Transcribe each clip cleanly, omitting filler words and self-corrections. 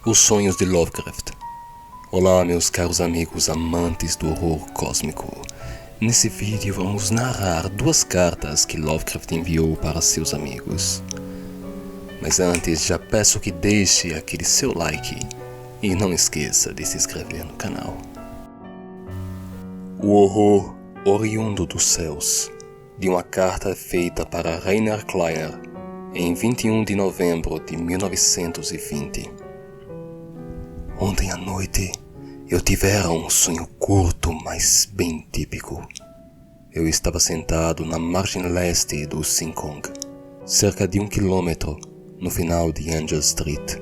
Os sonhos de Lovecraft. Olá, meus caros amigos amantes do horror cósmico. Nesse vídeo vamos narrar 2 cartas que Lovecraft enviou para seus amigos. Mas antes, já peço que deixe aquele seu like e não esqueça de se inscrever no canal. O horror oriundo dos céus, de uma carta feita para Rainer Kleiner em 21 de novembro de 1920. Ontem à noite eu tivera um sonho curto, mas bem típico. Eu estava sentado na margem leste do Seekong, cerca de 1 quilômetro no final de Angel Street,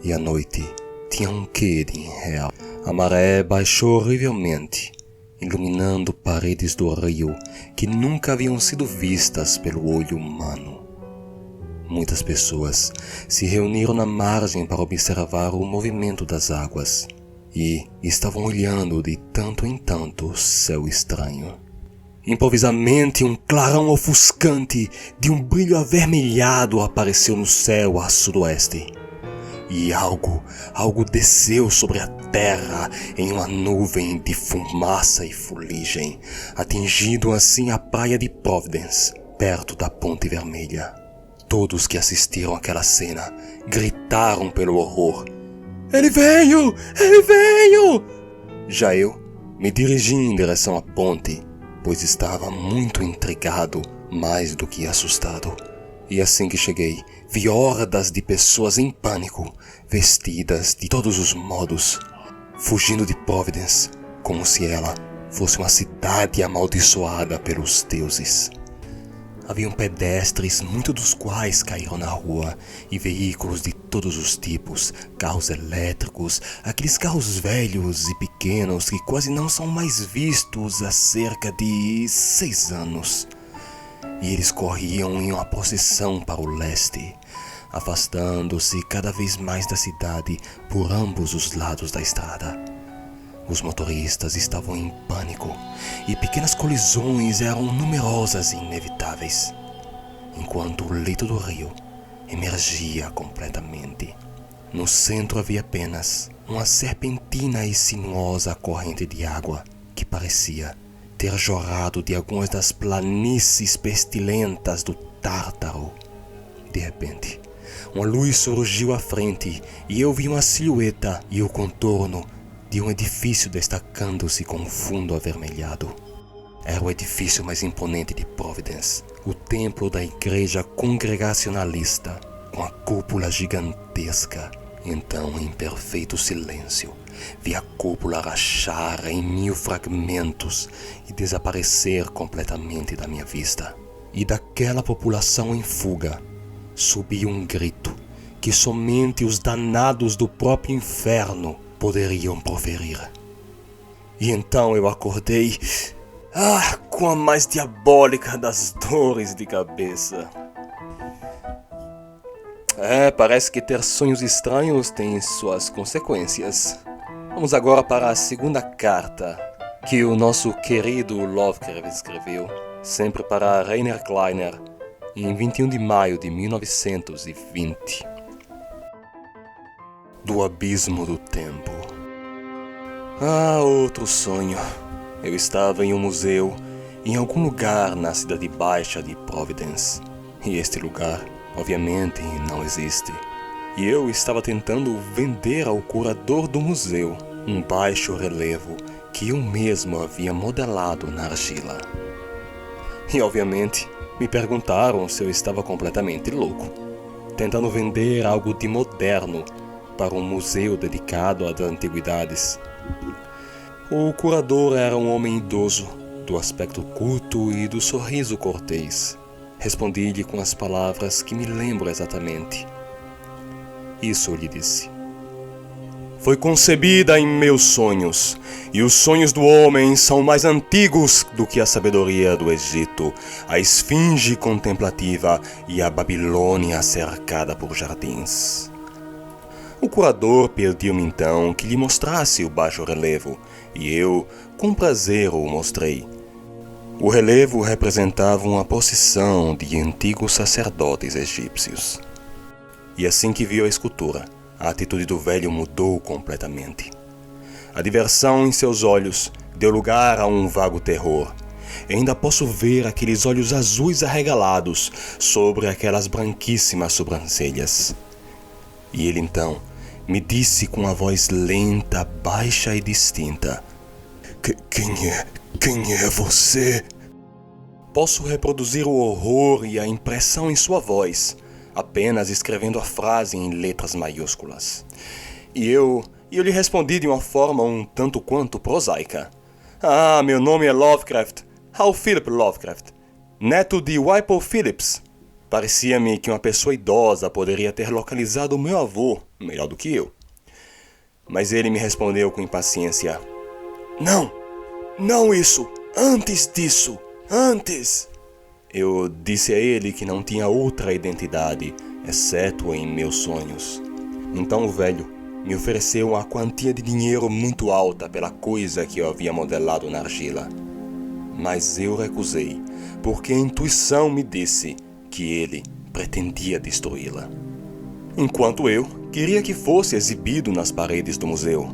e a noite tinha um quê de irreal. A maré baixou horrivelmente, iluminando paredes do rio que nunca haviam sido vistas pelo olho humano. Muitas pessoas se reuniram na margem para observar o movimento das águas e estavam olhando de tanto em tanto o céu estranho. Improvisamente, um clarão ofuscante de um brilho avermelhado apareceu no céu a sudoeste. E algo desceu sobre a terra em uma nuvem de fumaça e fuligem, atingindo assim a praia de Providence, perto da Ponte Vermelha. Todos que assistiram àquela cena gritaram pelo horror. Ele veio! Ele veio! Já eu me dirigi em direção à ponte, pois estava muito intrigado, mais do que assustado. E assim que cheguei, vi hordas de pessoas em pânico, vestidas de todos os modos, fugindo de Providence, como se ela fosse uma cidade amaldiçoada pelos deuses. Haviam pedestres, muitos dos quais caíram na rua, e veículos de todos os tipos, carros elétricos, aqueles carros velhos e pequenos que quase não são mais vistos há cerca de 6 anos. E eles corriam em uma procissão para o leste, afastando-se cada vez mais da cidade por ambos os lados da estrada. Os motoristas estavam em pânico e pequenas colisões eram numerosas e inevitáveis, enquanto o leito do rio emergia completamente. No centro havia apenas uma serpentina e sinuosa corrente de água que parecia ter jorrado de algumas das planícies pestilentas do Tártaro. De repente, uma luz surgiu à frente e eu vi uma silhueta e o contorno de um edifício destacando-se com um fundo avermelhado. Era o edifício mais imponente de Providence, o templo da igreja congregacionalista, com a cúpula gigantesca. Então, em perfeito silêncio, vi a cúpula rachar em 1000 fragmentos e desaparecer completamente da minha vista. E daquela população em fuga, subiu um grito que somente os danados do próprio inferno poderiam proferir. E então eu acordei, com a mais diabólica das dores de cabeça. Parece que ter sonhos estranhos tem suas consequências. Vamos agora para a segunda carta que o nosso querido Lovecraft escreveu, sempre para Rainer Kleiner, em 21 de maio de 1920. Do abismo do tempo. Outro sonho. Eu estava em um museu, em algum lugar na cidade baixa de Providence. E este lugar, obviamente, não existe. E eu estava tentando vender ao curador do museu um baixo relevo que eu mesmo havia modelado na argila. E obviamente, me perguntaram se eu estava completamente louco, tentando vender algo de moderno para um museu dedicado às antiguidades. O curador era um homem idoso, do aspecto culto e do sorriso cortês. Respondi-lhe com as palavras que me lembro exatamente. Isso lhe disse. Foi concebida em meus sonhos, e os sonhos do homem são mais antigos do que a sabedoria do Egito, a esfinge contemplativa e a Babilônia cercada por jardins. O curador pediu-me então que lhe mostrasse o baixo relevo, e eu, com prazer, o mostrei. O relevo representava uma procissão de antigos sacerdotes egípcios. E assim que viu a escultura, A atitude do velho mudou completamente. A diversão em seus olhos deu lugar a um vago terror. Eu ainda posso ver aqueles olhos azuis arregalados sobre aquelas branquíssimas sobrancelhas. E ele então me disse com a voz lenta, baixa e distinta: Quem é você? Posso reproduzir o horror e a impressão em sua voz, apenas escrevendo a frase em letras maiúsculas. E eu lhe respondi de uma forma um tanto quanto prosaica. Meu nome é Lovecraft, Hal Philip Lovecraft, neto de Whipple Phillips. Parecia-me que uma pessoa idosa poderia ter localizado o meu avô melhor do que eu. Mas ele me respondeu com impaciência: Não isso! Antes disso! Antes! Eu disse a ele que não tinha outra identidade, exceto em meus sonhos. Então o velho me ofereceu uma quantia de dinheiro muito alta pela coisa que eu havia modelado na argila. Mas eu recusei, porque a intuição me disse que ele pretendia destruí-la. Enquanto eu queria que fosse exibido nas paredes do museu.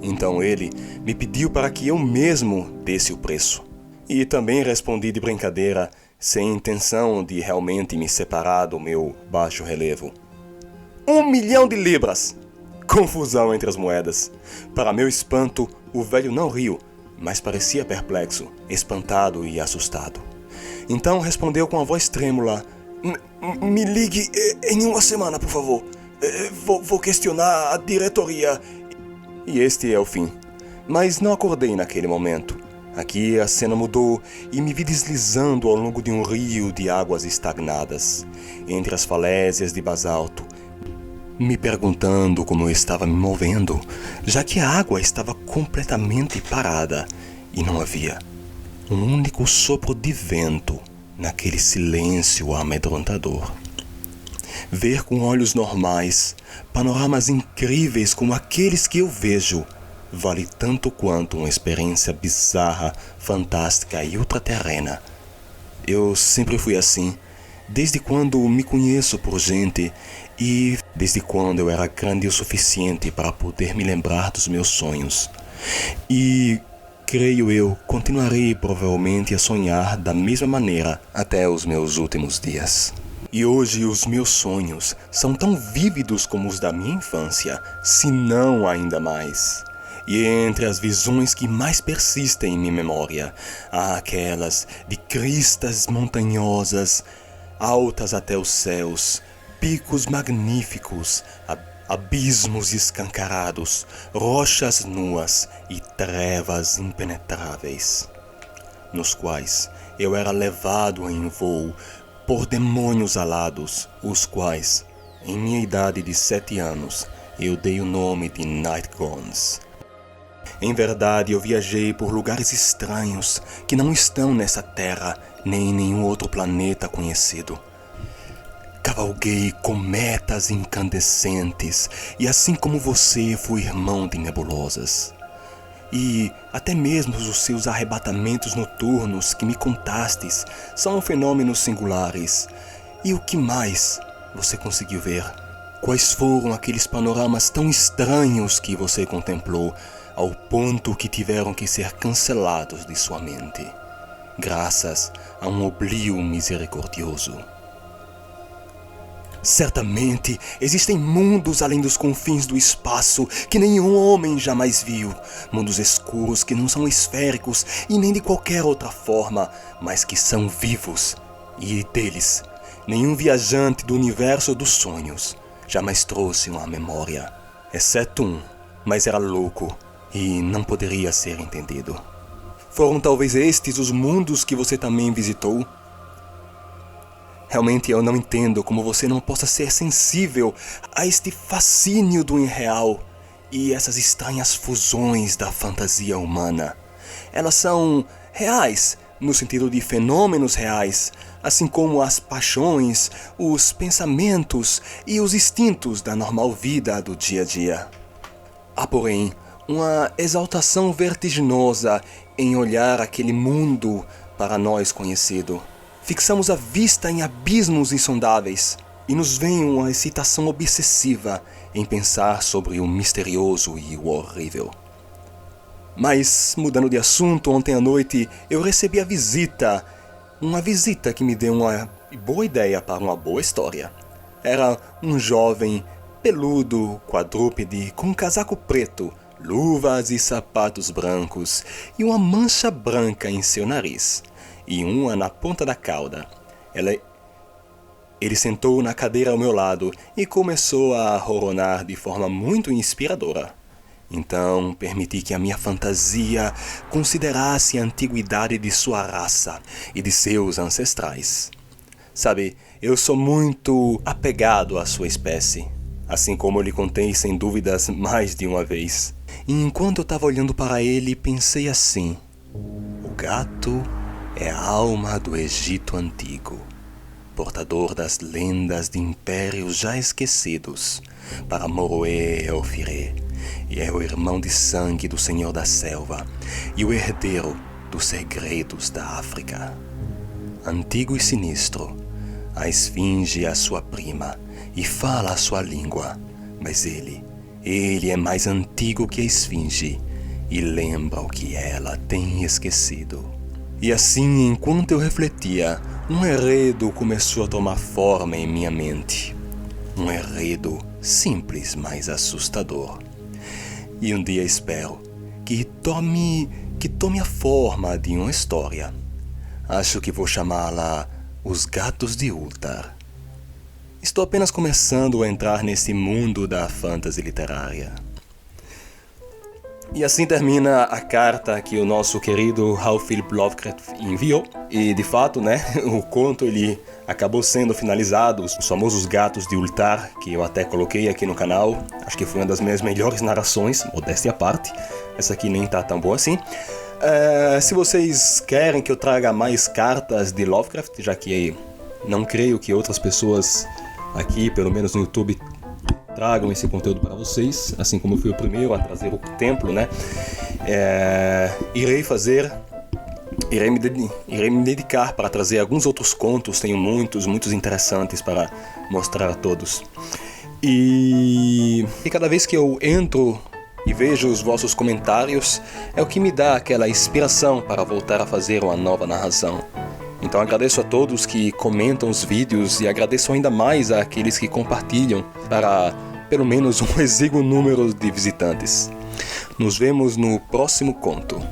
Então ele me pediu para que eu mesmo desse o preço. E também respondi de brincadeira, sem intenção de realmente me separar do meu baixo relevo. 1 milhão de libras! Confusão entre as moedas. Para meu espanto, o velho não riu, mas parecia perplexo, espantado e assustado. Então respondeu com a voz trêmula: Me ligue em 1 semana, por favor. Vou questionar a diretoria. E este é o fim. Mas não acordei naquele momento. Aqui a cena mudou e me vi deslizando ao longo de um rio de águas estagnadas, entre as falésias de basalto, me perguntando como eu estava me movendo, já que a água estava completamente parada e não havia um único sopro de vento naquele silêncio amedrontador. Ver com olhos normais panoramas incríveis como aqueles que eu vejo vale tanto quanto uma experiência bizarra, fantástica e ultraterrena. Eu sempre fui assim, desde quando me conheço por gente e desde quando eu era grande o suficiente para poder me lembrar dos meus sonhos. E, creio eu, continuarei provavelmente a sonhar da mesma maneira até os meus últimos dias. E hoje os meus sonhos são tão vívidos como os da minha infância, se não ainda mais. E entre as visões que mais persistem em minha memória, há aquelas de cristas montanhosas, altas até os céus, picos magníficos, abismos escancarados, rochas nuas e trevas impenetráveis, nos quais eu era levado em voo por demônios alados, os quais, em minha idade de 7 anos, eu dei o nome de Nightgones. Em verdade, eu viajei por lugares estranhos que não estão nessa terra nem em nenhum outro planeta conhecido. Cavalguei cometas incandescentes e, assim como você, fui irmão de nebulosas. E até mesmo os seus arrebatamentos noturnos que me contastes são fenômenos singulares. E o que mais você conseguiu ver? Quais foram aqueles panoramas tão estranhos que você contemplou, ao ponto que tiveram que ser cancelados de sua mente, graças a um oblio misericordioso? Certamente existem mundos além dos confins do espaço que nenhum homem jamais viu, mundos escuros que não são esféricos e nem de qualquer outra forma, mas que são vivos, e deles nenhum viajante do universo dos sonhos jamais trouxe uma memória, exceto um, mas era louco e não poderia ser entendido. Foram talvez estes os mundos que você também visitou? Realmente eu não entendo como você não possa ser sensível a este fascínio do irreal e essas estranhas fusões da fantasia humana. Elas são reais, no sentido de fenômenos reais, assim como as paixões, os pensamentos e os instintos da normal vida do dia a dia. Há, porém, uma exaltação vertiginosa em olhar aquele mundo para nós conhecido. Fixamos a vista em abismos insondáveis. e nos vem uma excitação obsessiva em pensar sobre o misterioso e o horrível. Mas, mudando de assunto, ontem à noite eu recebi uma visita que me deu uma boa ideia para uma boa história. Era um jovem peludo, quadrúpede, com um casaco preto, luvas e sapatos brancos e uma mancha branca em seu nariz, e uma na ponta da cauda. Ele sentou na cadeira ao meu lado e começou a roronar de forma muito inspiradora. Então, permiti que a minha fantasia considerasse a antiguidade de sua raça e de seus ancestrais. Sabe, eu sou muito apegado à sua espécie, assim como eu lhe contei sem dúvidas mais de uma vez. E enquanto eu estava olhando para ele, pensei assim: o gato é a alma do Egito antigo, portador das lendas de impérios já esquecidos, para Moroê e Ofirê, e é o irmão de sangue do Senhor da Selva e o herdeiro dos segredos da África. Antigo e sinistro, a esfinge é a sua prima e fala a sua língua, mas ele é mais antigo que a esfinge e lembra o que ela tem esquecido. E assim, enquanto eu refletia, um enredo começou a tomar forma em minha mente. Um enredo simples, mas assustador. E um dia espero que tome a forma de uma história. Acho que vou chamá-la Os Gatos de Ulthar. Estou apenas começando a entrar nesse mundo da fantasy literária. E assim termina a carta que o nosso querido H. Philip Lovecraft enviou. E de fato, o conto ele acabou sendo finalizado, os famosos Gatos de Ulthar, que eu até coloquei aqui no canal. Acho que foi uma das minhas melhores narrações, modéstia à parte. Essa aqui nem tá tão boa assim. Se vocês querem que eu traga mais cartas de Lovecraft, já que não creio que outras pessoas aqui, pelo menos no YouTube, tragam esse conteúdo para vocês, assim como eu fui o primeiro a trazer o templo, Irei me dedicar para trazer alguns outros contos, tenho muitos interessantes para mostrar a todos. E cada vez que eu entro e vejo os vossos comentários, é o que me dá aquela inspiração para voltar a fazer uma nova narração. Então agradeço a todos que comentam os vídeos e agradeço ainda mais àqueles que compartilham para pelo menos um exíguo número de visitantes. Nos vemos no próximo conto.